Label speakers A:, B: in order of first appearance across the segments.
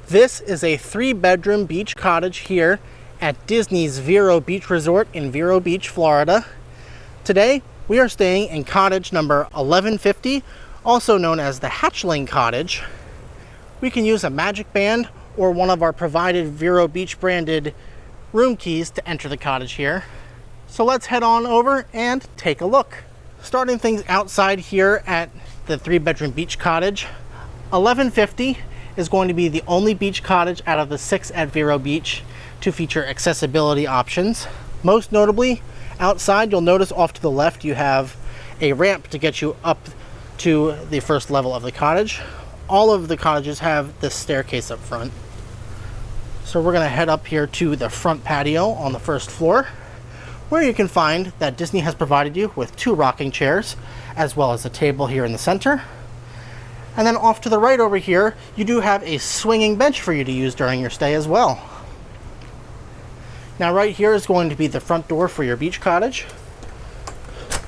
A: This is a 3-bedroom beach cottage here at Disney's Vero Beach Resort in Vero Beach, Florida. Today, we are staying in cottage number 1150, also known as the Hatchling Cottage. We can use a magic band or one of our provided Vero Beach branded room keys to enter the cottage here. So let's head on over and take a look. Starting things outside here at the 3-bedroom beach cottage, 1150 is going to be the only beach cottage out of the 6 at Vero Beach to feature accessibility options. Most notably, outside you'll notice off to the left you have a ramp to get you up to the first level of the cottage. All of the cottages have this staircase up front. So we're going to head up here to the front patio on the first floor, where you can find that Disney has provided you with 2 rocking chairs, as well as a table here in the center. And then off to the right over here, you do have a swinging bench for you to use during your stay as well. Now right here is going to be the front door for your beach cottage.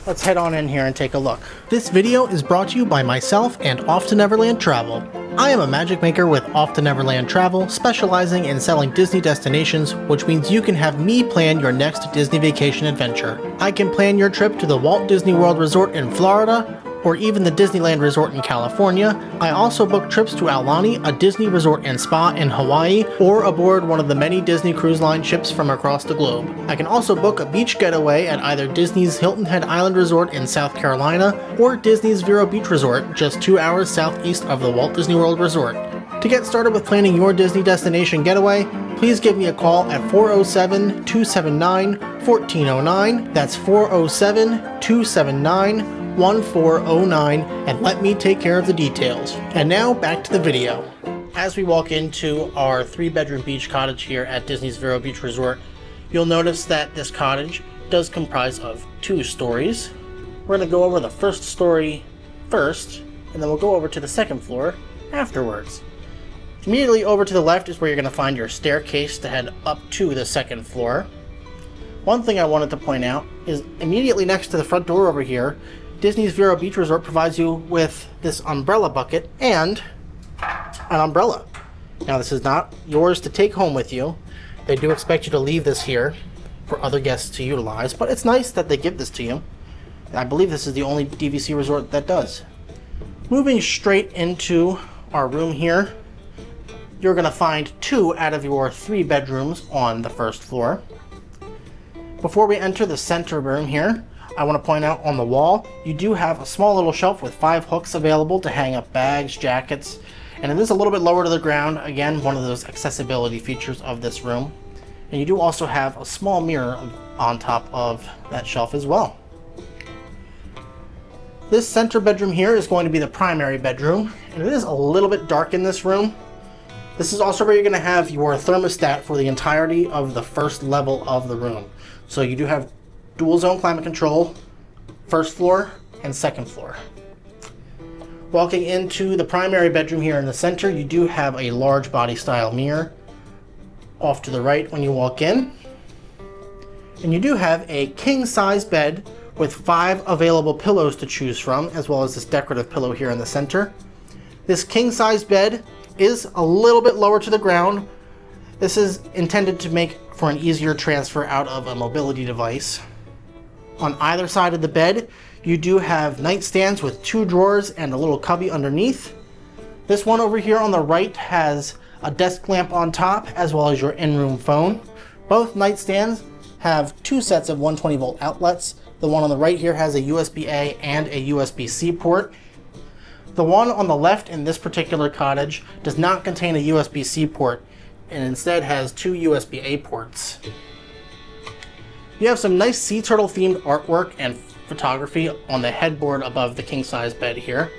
A: Let's head on in here and take a look. This video is brought to you by myself and Off to Neverland Travel. I am a magic maker with Off to Neverland Travel, specializing in selling Disney destinations, which means you can have me plan your next Disney vacation adventure. I can plan your trip to the Walt Disney World Resort in Florida, or even the Disneyland Resort in California. I also book trips to Aulani, a Disney resort and spa in Hawaii, or aboard one of the many Disney Cruise Line ships from across the globe. I can also book a beach getaway at either Disney's Hilton Head Island Resort in South Carolina, or Disney's Vero Beach Resort, just 2 hours southeast of the Walt Disney World Resort. To get started with planning your Disney destination getaway, please give me a call at 407-279-1409. That's 407-279-1409, and let me take care of the details. And now back to the video. As we walk into our 3-bedroom beach cottage here at Disney's Vero Beach Resort, you'll notice that this cottage does comprise of 2 stories. We're going to go over the first story first, and then we'll go over to the second floor afterwards. Immediately over to the left is where you're going to find your staircase to head up to the second floor. One thing I wanted to point out is immediately next to the front door over here, Disney's Vero Beach Resort provides you with this umbrella bucket and an umbrella. Now this is not yours to take home with you. They do expect you to leave this here for other guests to utilize, but it's nice that they give this to you. I believe this is the only DVC resort that does. Moving straight into our room here, you're going to find 2 out of your 3 bedrooms on the first floor. Before we enter the center room here, I want to point out on the wall, you do have a small little shelf with 5 hooks available to hang up bags, jackets, and it is a little bit lower to the ground. Again, one of those accessibility features of this room. And you do also have a small mirror on top of that shelf as well. This center bedroom here is going to be the primary bedroom, and it is a little bit dark in this room. This is also where you're going to have your thermostat for the entirety of the first level of the room. So you do have dual zone climate control, first floor and second floor. Walking into the primary bedroom here in the center, you do have a large body style mirror off to the right when you walk in. And you do have a king size bed with 5 available pillows to choose from, as well as this decorative pillow here in the center. This king size bed is a little bit lower to the ground. This is intended to make for an easier transfer out of a mobility device. On either side of the bed, you do have nightstands with 2 drawers and a little cubby underneath. This one over here on the right has a desk lamp on top, as well as your in-room phone. Both nightstands have 2 sets of 120 volt outlets. The one on the right here has a USB-A and a USB-C port. The one on the left in this particular cottage does not contain a USB-C port, and instead has 2 USB-A ports. You have some nice sea turtle themed artwork and photography on the headboard above the king size bed here.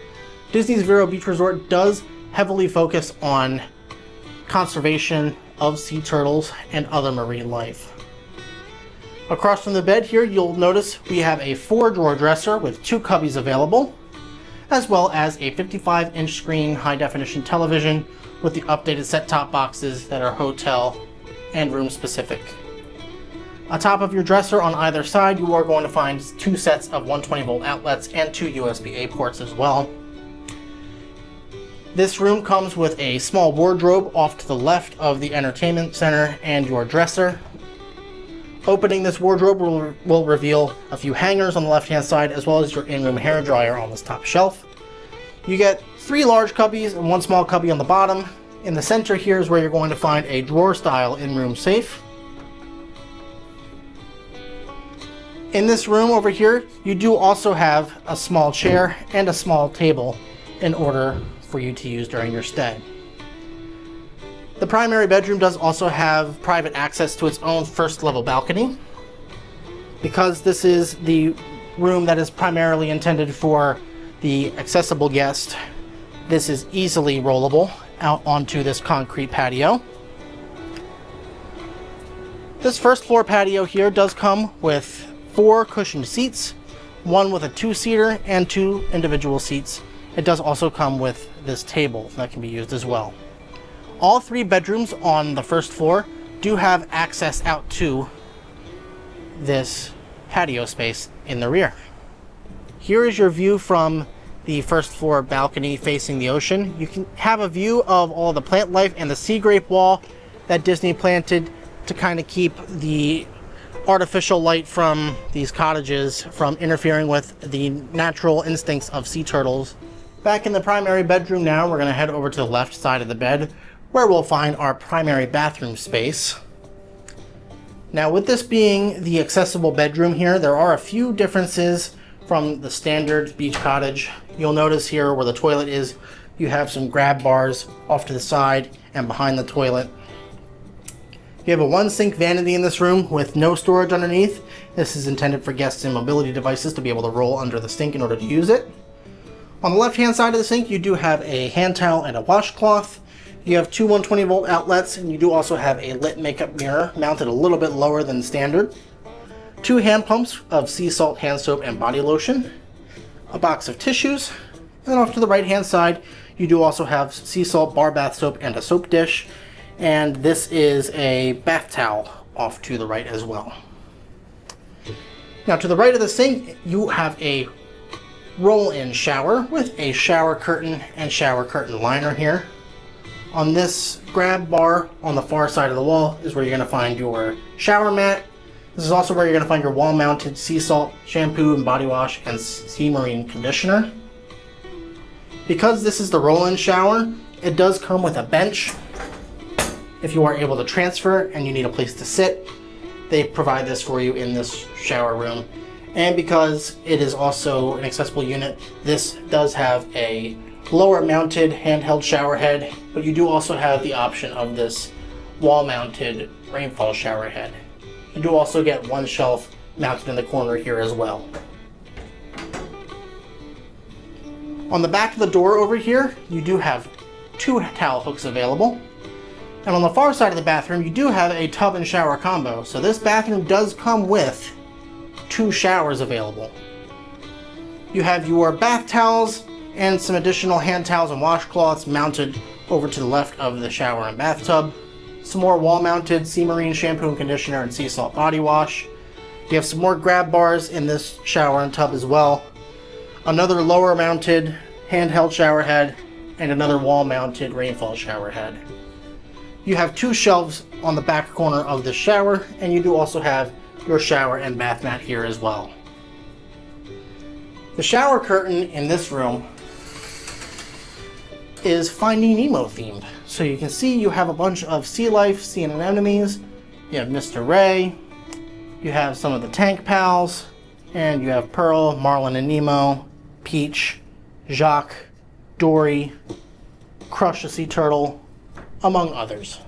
A: Disney's Vero Beach Resort does heavily focus on conservation of sea turtles and other marine life. Across from the bed here, you'll notice we have a 4-drawer dresser with 2 cubbies available, as well as a 55-inch screen high-definition television with the updated set-top boxes that are hotel and room specific. Atop of your dresser on either side, you are going to find 2 sets of 120 volt outlets and 2 USB-A ports as well. This room comes with a small wardrobe off to the left of the entertainment center and your dresser. Opening this wardrobe will reveal a few hangers on the left hand side, as well as your in-room hairdryer on this top shelf. You get 3 large cubbies and 1 small cubby on the bottom. In the center here is where you're going to find a drawer style in-room safe. In this room over here, you do also have a small chair and a small table in order for you to use during your stay. The primary bedroom does also have private access to its own first level balcony. Because this is the room that is primarily intended for the accessible guest, this is easily rollable out onto this concrete patio. This first floor patio here does come with 4 cushioned seats, 1 with a 2-seater and 2 individual seats. It does also come with this table that can be used as well. All 3 bedrooms on the first floor do have access out to this patio space in the rear. Here is your view from the first floor balcony facing the ocean. You can have a view of all the plant life and the sea grape wall that Disney planted to kind of keep the artificial light from these cottages from interfering with the natural instincts of sea turtles. Back in the primary bedroom now, we're going to head over to the left side of the bed, where we'll find our primary bathroom space. Now, with this being the accessible bedroom here, there are a few differences from the standard beach cottage. You'll notice here where the toilet is, you have some grab bars off to the side and behind the toilet. You have a 1 sink vanity in this room with no storage underneath. This is intended for guests and mobility devices to be able to roll under the sink in order to use it. On the left hand side of the sink, you do have a hand towel and a washcloth. You have 2 120 volt outlets, and you do also have a lit makeup mirror mounted a little bit lower than standard. 2 hand pumps of sea salt hand soap and body lotion. A box of tissues. And then off to the right hand side, you do also have sea salt bar bath soap and a soap dish. And this is a bath towel off to the right as well. Now, to the right of the sink, you have a roll-in shower with a shower curtain and shower curtain liner here. On this grab bar on the far side of the wall is where you're going to find your shower mat. This is also where you're going to find your wall-mounted sea salt, shampoo and body wash, and sea marine conditioner. Because this is the roll-in shower, it does come with a bench. If you are able to transfer and you need a place to sit, they provide this for you in this shower room. And because it is also an accessible unit, this does have a lower mounted handheld shower head, but you do also have the option of this wall mounted rainfall shower head. You do also get 1 shelf mounted in the corner here as well. On the back of the door over here, you do have 2 towel hooks available. And on the far side of the bathroom, you do have a tub and shower combo. So this bathroom does come with 2 showers available. You have your bath towels and some additional hand towels and washcloths mounted over to the left of the shower and bathtub. Some more wall-mounted sea marine shampoo and conditioner and sea salt body wash. You have some more grab bars in this shower and tub as well. Another lower-mounted handheld shower head and another wall-mounted rainfall shower head. You have 2 shelves on the back corner of the shower, and you do also have your shower and bath mat here as well. The shower curtain in this room is Finding Nemo themed. So you can see you have a bunch of sea life, sea anemones, you have Mr. Ray, you have some of the tank pals, and you have Pearl, Marlin and Nemo, Peach, Jacques, Dory, Crush the Sea Turtle, among others.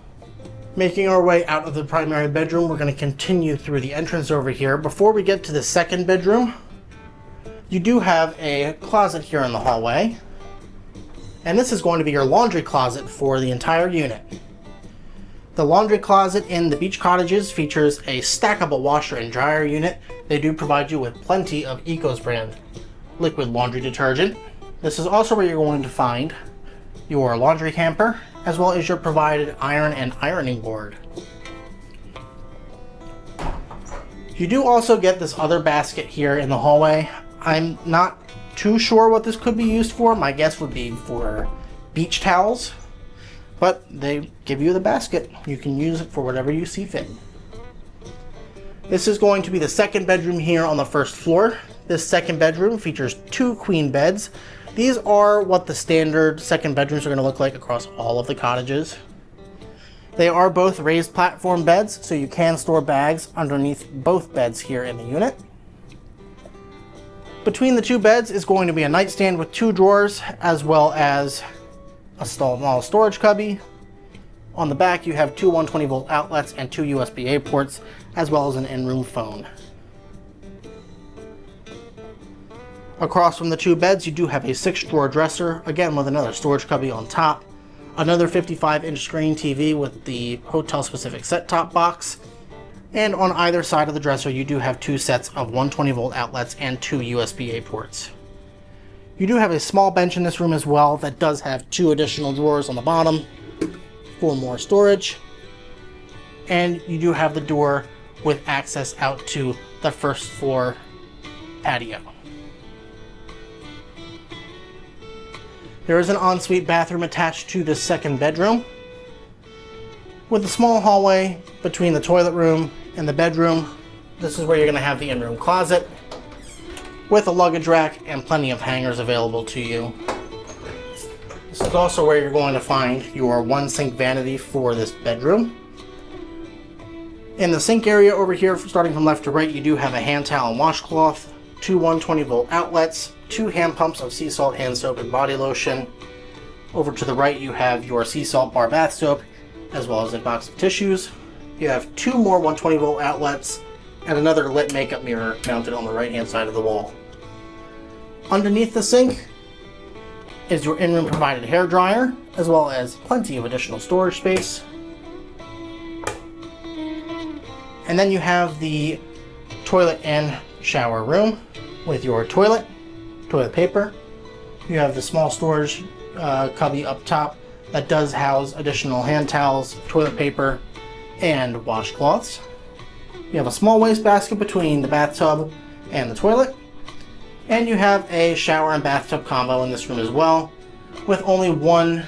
A: Making our way out of the primary bedroom, we're going to continue through the entrance over here. Before we get to the second bedroom, you do have a closet here in the hallway. And this is going to be your laundry closet for the entire unit. The laundry closet in the beach cottages features a stackable washer and dryer unit. They do provide you with plenty of Ecos brand liquid laundry detergent. This is also where you're going to find your laundry hamper, as well as your provided iron and ironing board. You do also get this other basket here in the hallway. I'm not too sure what this could be used for. My guess would be for beach towels, but they give you the basket. You can use it for whatever you see fit. This is going to be the second bedroom here on the first floor. This second bedroom features 2 queen beds. These are what the standard second bedrooms are going to look like across all of the cottages. They are both raised platform beds, so you can store bags underneath both beds here in the unit. Between the 2 beds is going to be a nightstand with 2 drawers, as well as a small storage cubby. On the back, you have 2 120 volt outlets and 2 USB-A ports, as well as an in-room phone. Across from the 2 beds, you do have a 6-drawer dresser, again with another storage cubby on top, another 55-inch screen TV with the hotel-specific set-top box, and on either side of the dresser, you do have 2 sets of 120 volt outlets and 2 USB-A ports. You do have a small bench in this room as well that does have 2 additional drawers on the bottom for more storage, and you do have the door with access out to the first floor patio. There is an ensuite bathroom attached to this second bedroom, with a small hallway between the toilet room and the bedroom. This is where you're going to have the in-room closet, with a luggage rack and plenty of hangers available to you. This is also where you're going to find your 1 sink vanity for this bedroom. In the sink area over here, starting from left to right, you do have a hand towel and washcloth, 2 120 volt outlets, 2 hand pumps of sea salt hand soap and body lotion. Over to the right, you have your sea salt bar bath soap, as well as a box of tissues. You have 2 more 120 volt outlets and another lit makeup mirror mounted on the right hand side of the wall. Underneath the sink is your in-room provided hair dryer, as well as plenty of additional storage space. And then you have the toilet and shower room with your toilet paper. You have the small storage cubby up top that does house additional hand towels, toilet paper, and washcloths. You have a small wastebasket between the bathtub and the toilet. And you have a shower and bathtub combo in this room as well, with only 1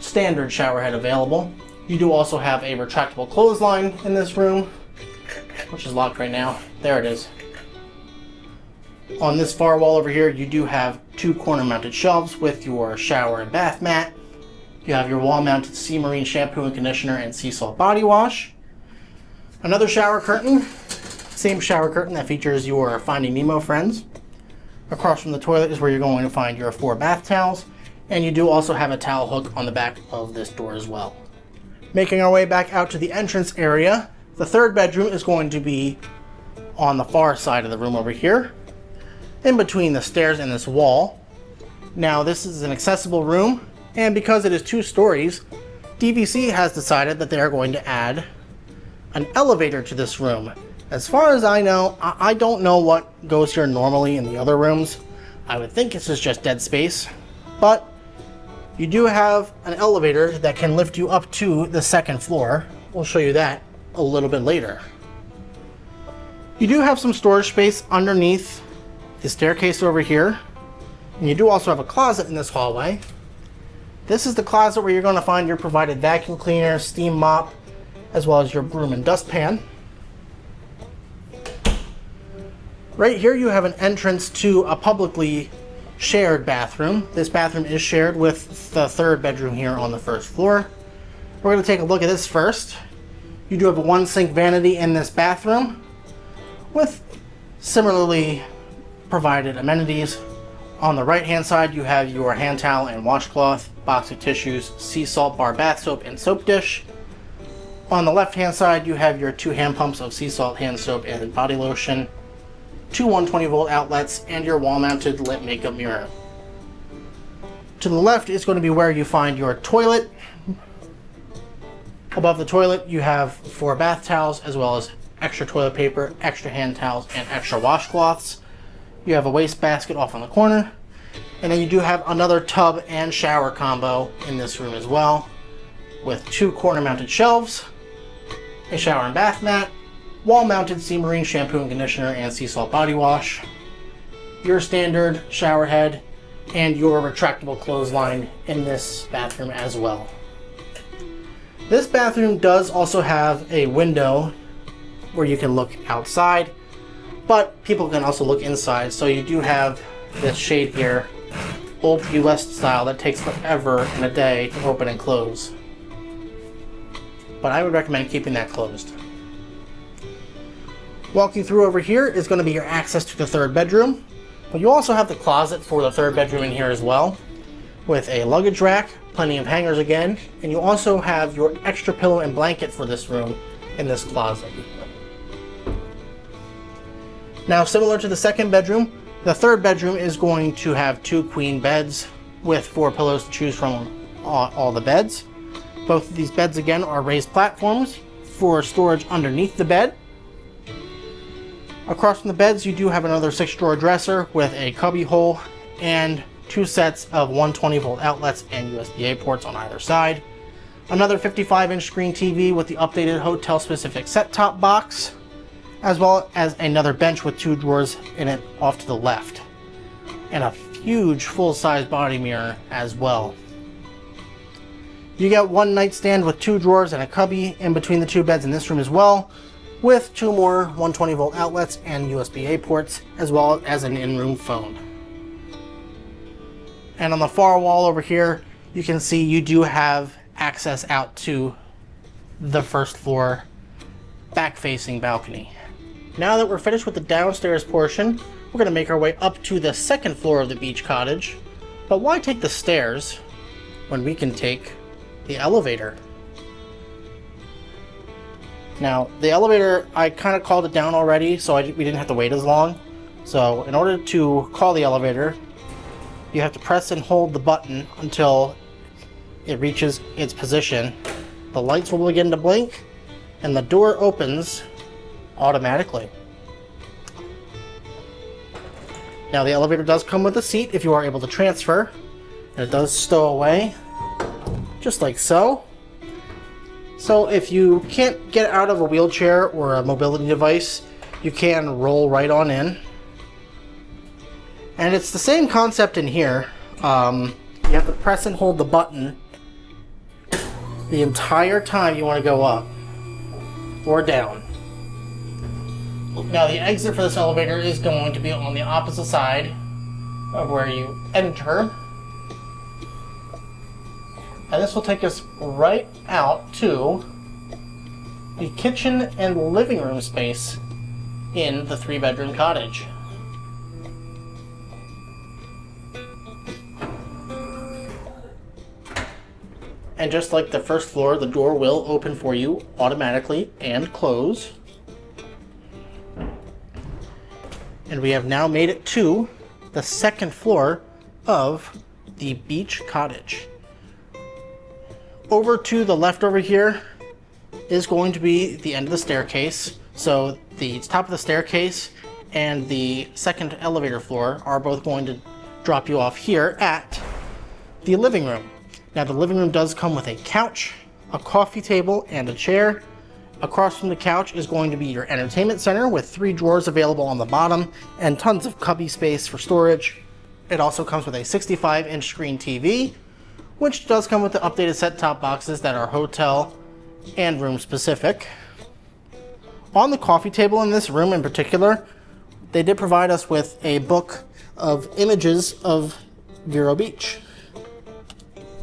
A: standard shower head available. You do also have a retractable clothesline in this room, which is locked right now. There it is. On this far wall over here, you do have 2 corner-mounted shelves with your shower and bath mat. You have your wall-mounted Sea Marine shampoo and conditioner and sea salt body wash. Another shower curtain, same shower curtain that features your Finding Nemo friends. Across from the toilet is where you're going to find your 4 bath towels, and you do also have a towel hook on the back of this door as well. Making our way back out to the entrance area, the 3rd bedroom is going to be on the far side of the room over here, in between the stairs and this wall. Now, this is an accessible room, and because it is 2 stories, DVC has decided that they are going to add an elevator to this room. As far as I know, I don't know what goes here normally in the other rooms. I would think this is just dead space, but you do have an elevator that can lift you up to the 2nd floor. We'll show you that a little bit later. You do have some storage space underneath the staircase over here, and you do also have a closet in this hallway. This is the closet where you're going to find your provided vacuum cleaner, steam mop, as well as your broom and dustpan. Right here you have an entrance to a publicly shared bathroom. This bathroom is shared with the 3rd bedroom here on the 1st floor. We're going to take a look at this first. You do have a 1 sink vanity in this bathroom with similarly provided amenities. On the right hand side you have your hand towel and washcloth, box of tissues, sea salt bar bath soap and soap dish. On the left hand side you have your 2 hand pumps of sea salt hand soap and body lotion, 2 120 volt outlets, and your wall mounted lit makeup mirror. To the left is going to be where you find your toilet. Above the toilet you have 4 bath towels, as well as extra toilet paper, extra hand towels, and extra washcloths. You have a wastebasket off on the corner, and then you do have another tub and shower combo in this room as well, with 2 corner mounted shelves, a shower and bath mat, wall-mounted Sea Marine shampoo and conditioner and sea salt body wash, your standard shower head, and your retractable clothesline in this bathroom as well. This bathroom does also have a window where you can look outside, but people can also look inside, so you do have this shade here, old US style, that takes forever and a day to open and close. But I would recommend keeping that closed. Walking through over here is going to be your access to the third bedroom, but you also have the closet for the third bedroom in here as well, with a luggage rack, plenty of hangers again, and you also have your extra pillow and blanket for this room in this closet. Now, similar to the second bedroom, the third bedroom is going to have 2 queen beds with 4 pillows to choose from on all the beds. Both of these beds again are raised platforms for storage underneath the bed. Across from the beds, you do have another 6-drawer dresser with a cubby hole and 2 sets of 120-volt outlets and USB-A ports on either side. Another 55-inch screen TV with the updated hotel-specific set-top box, as well as another bench with 2 drawers in it off to the left, and a huge full-size body mirror as well. You get 1 nightstand with 2 drawers and a cubby in between the 2 beds in this room as well, with 2 more 120-volt outlets and USB-A ports, as well as an in-room phone. And on the far wall over here, you can see you do have access out to the first floor back-facing balcony. Now that we're finished with the downstairs portion, we're going to make our way up to the second floor of the beach cottage. But why take the stairs when we can take the elevator? Now, the elevator, I kind of called it down already, so we didn't have to wait as long. So in order to call the elevator, you have to press and hold the button until it reaches its position. The lights will begin to blink, and the door opens automatically. Now, the elevator does come with a seat if you are able to transfer, and it does stow away, just like so. So if you can't get out of a wheelchair or a mobility device, you can roll right on in. And it's the same concept in here. You have to press and hold the button the entire time you want to go up or down. Now, the exit for this elevator is going to be on the opposite side of where you enter. And this will take us right out to the kitchen and living room space in the 3-bedroom cottage. And just like the first floor, the door will open for you automatically and close. And we have now made it to the second floor of the beach cottage. Over to the left over here is going to be the end of the staircase. So the top of the staircase and the second elevator floor are both going to drop you off here at the living room. Now, the living room does come with a couch, a coffee table, and a chair. Across from the couch is going to be your entertainment center with 3 drawers available on the bottom and tons of cubby space for storage. It also comes with a 65-inch screen TV, which does come with the updated set-top boxes that are hotel and room specific. On the coffee table in this room in particular, they did provide us with a book of images of Vero Beach.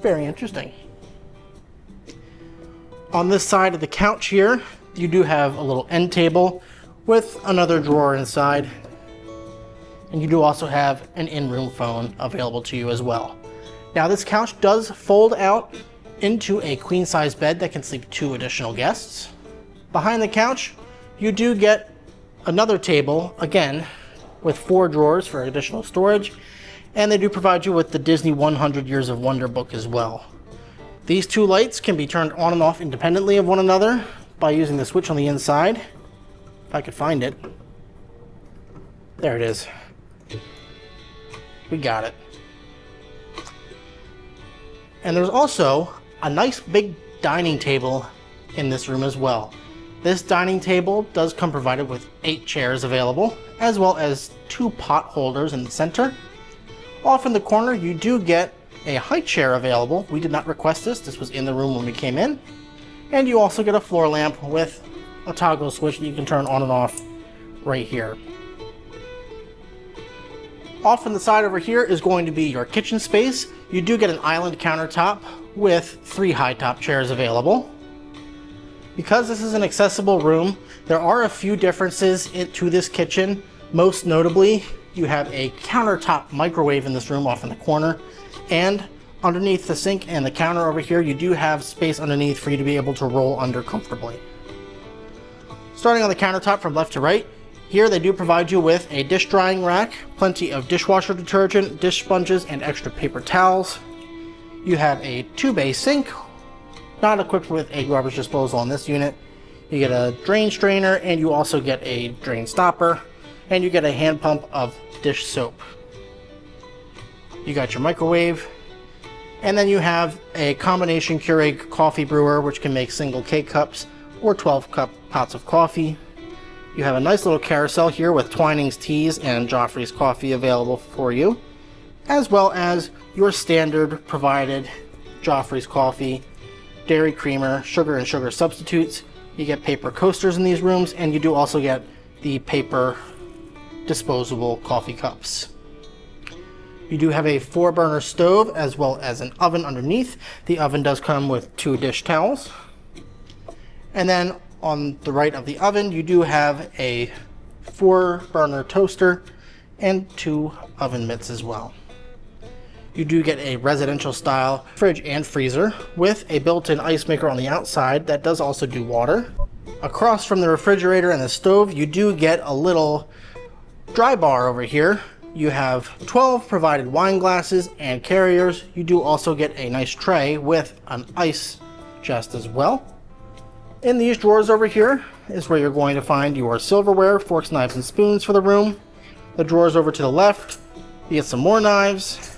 A: Very interesting. On this side of the couch here, you do have a little end table with another drawer inside. And you do also have an in-room phone available to you as well. Now, this couch does fold out into a queen-size bed that can sleep 2 additional guests. Behind the couch, you do get another table, again, with 4 drawers for additional storage, and they do provide you with the Disney 100 Years of Wonder book as well. These 2 lights can be turned on and off independently of one another by using the switch on the inside. If I could find it. There it is. We got it. And there's also a nice big dining table in this room as well. This dining table does come provided with 8 chairs available, as well as 2 pot holders in the center. Off in the corner, you do get a high chair available. We did not request this. This was in the room when we came in. And you also get a floor lamp with a toggle switch that you can turn on and off right here. Off on the side over here is going to be your kitchen space. You do get an island countertop with 3 high top chairs available. Because this is an accessible room, there are a few differences to this kitchen. Most notably, you have a countertop microwave in this room off in the corner, and underneath the sink and the counter over here, you do have space underneath for you to be able to roll under comfortably. Starting on the countertop from left to right, here they do provide you with a dish drying rack, plenty of dishwasher detergent, dish sponges, and extra paper towels. You have a 2-bay sink, not equipped with a garbage disposal on this unit. You get a drain strainer, and you also get a drain stopper, and you get a hand pump of dish soap. You got your microwave, and then you have a combination Keurig coffee brewer, which can make single K-cups or 12-cup pots of coffee. You have a nice little carousel here with Twinings teas and Joffrey's coffee available for you, as well as your standard provided Joffrey's coffee, dairy creamer, sugar and sugar substitutes. You get paper coasters in these rooms, and you do also get the paper disposable coffee cups. You do have a 4-burner stove as well as an oven underneath. The oven does come with 2 dish towels. And then on the right of the oven, you do have a 4-burner toaster and 2 oven mitts as well. You do get a residential style fridge and freezer with a built-in ice maker on the outside that does also do water. Across from the refrigerator and the stove, you do get a little dry bar over here. You have 12 provided wine glasses and carriers. You do also get a nice tray with an ice chest as well. In these drawers over here is where you're going to find your silverware, forks, knives, and spoons for the room. The drawers over to the left, you get some more knives.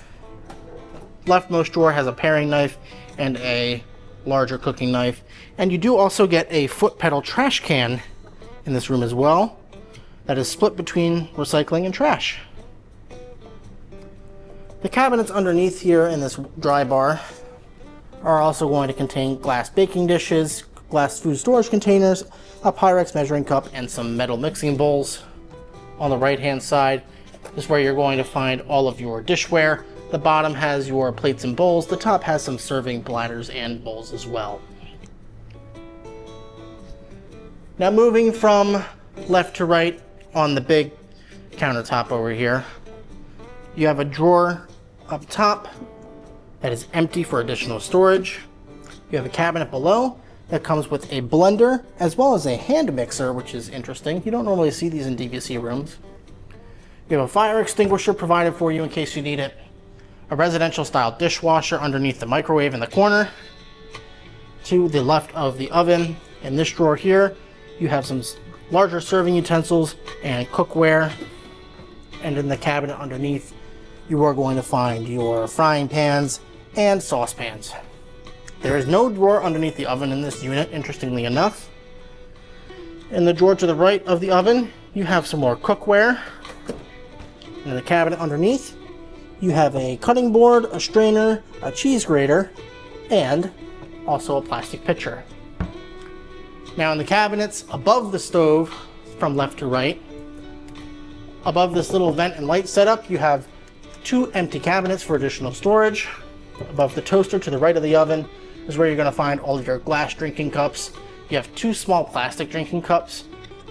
A: Leftmost drawer has a paring knife and a larger cooking knife. And you do also get a foot pedal trash can in this room as well that is split between recycling and trash. The cabinets underneath here in this dry bar are also going to contain glass baking dishes, glass food storage containers, a Pyrex measuring cup, and some metal mixing bowls. On the right hand side is where you're going to find all of your dishware. The bottom has your plates and bowls. The top has some serving bladders and bowls as well. Now moving from left to right on the big countertop over here, you have a drawer up top that is empty for additional storage. You have a cabinet below that comes with a blender as well as a hand mixer, which is interesting. You don't normally see these in DVC rooms. You have a fire extinguisher provided for you in case you need it. A residential style dishwasher underneath the microwave in the corner. To the left of the oven, in this drawer here, you have some larger serving utensils and cookware. And in the cabinet underneath, you are going to find your frying pans and saucepans. There is no drawer underneath the oven in this unit, interestingly enough. In the drawer to the right of the oven, you have some more cookware. In the cabinet underneath, you have a cutting board, a strainer, a cheese grater, and also a plastic pitcher. Now in the cabinets above the stove, from left to right, above this little vent and light setup, you have 2 empty cabinets for additional storage. Above the toaster to the right of the oven is where you're going to find all of your glass drinking cups. You have 2 small plastic drinking cups,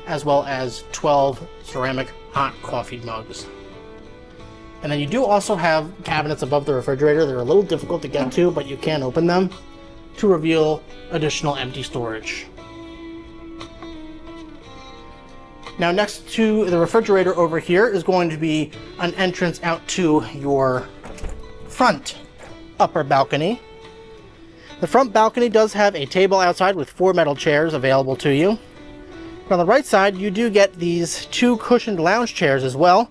A: as well as 12 ceramic hot coffee mugs. And then you do also have cabinets above the refrigerator. They're a little difficult to get to, but you can open them to reveal additional empty storage. Now next to the refrigerator over here is going to be an entrance out to your front upper balcony. The front balcony does have a table outside with 4 metal chairs available to you. On the right side, you do get these 2 cushioned lounge chairs as well,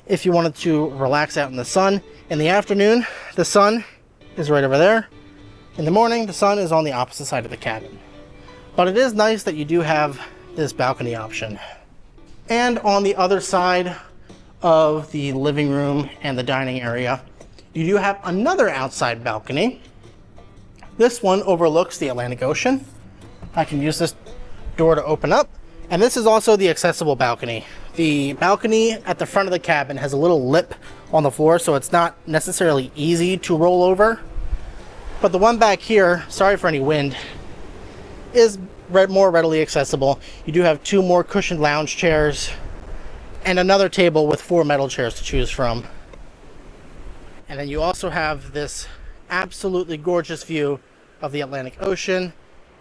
A: if you wanted to relax out in the sun. In the afternoon, the sun is right over there. In the morning, the sun is on the opposite side of the cabin. But it is nice that you do have this balcony option. And on the other side of the living room and the dining area, you do have another outside balcony. This one overlooks the Atlantic Ocean. I can use this door to open up. And this is also the accessible balcony. The balcony at the front of the cabin has a little lip on the floor, so it's not necessarily easy to roll over. But the one back here, sorry for any wind, is more readily accessible. You do have 2 more cushioned lounge chairs and another table with 4 metal chairs to choose from. And then you also have this absolutely gorgeous view of the Atlantic Ocean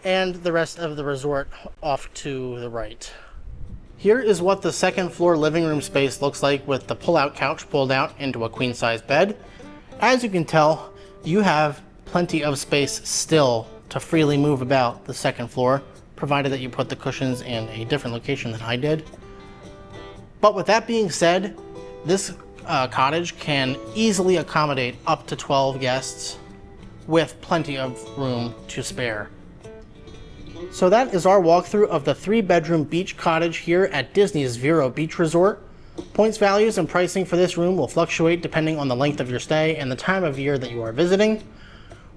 A: and the rest of the resort off to the right. Here is what the second floor living room space looks like with the pull-out couch pulled out into a queen-size bed. As you can tell, you have plenty of space still to freely move about the second floor, provided that you put the cushions in a different location than I did. But with that being said, this cottage can easily accommodate up to 12 guests with plenty of room to spare. So that is our walkthrough of the 3-bedroom beach cottage here at Disney's Vero Beach Resort. Points values and pricing for this room will fluctuate depending on the length of your stay and the time of year that you are visiting.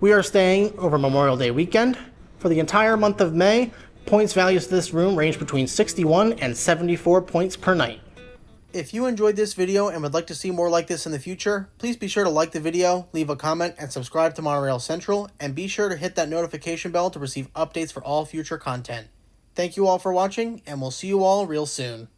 A: We are staying over Memorial Day weekend. For the entire month of May, points values for this room range between 61 and 74 points per night. If you enjoyed this video and would like to see more like this in the future, please be sure to like the video, leave a comment, and subscribe to Monorail Central, and be sure to hit that notification bell to receive updates for all future content. Thank you all for watching, and we'll see you all real soon.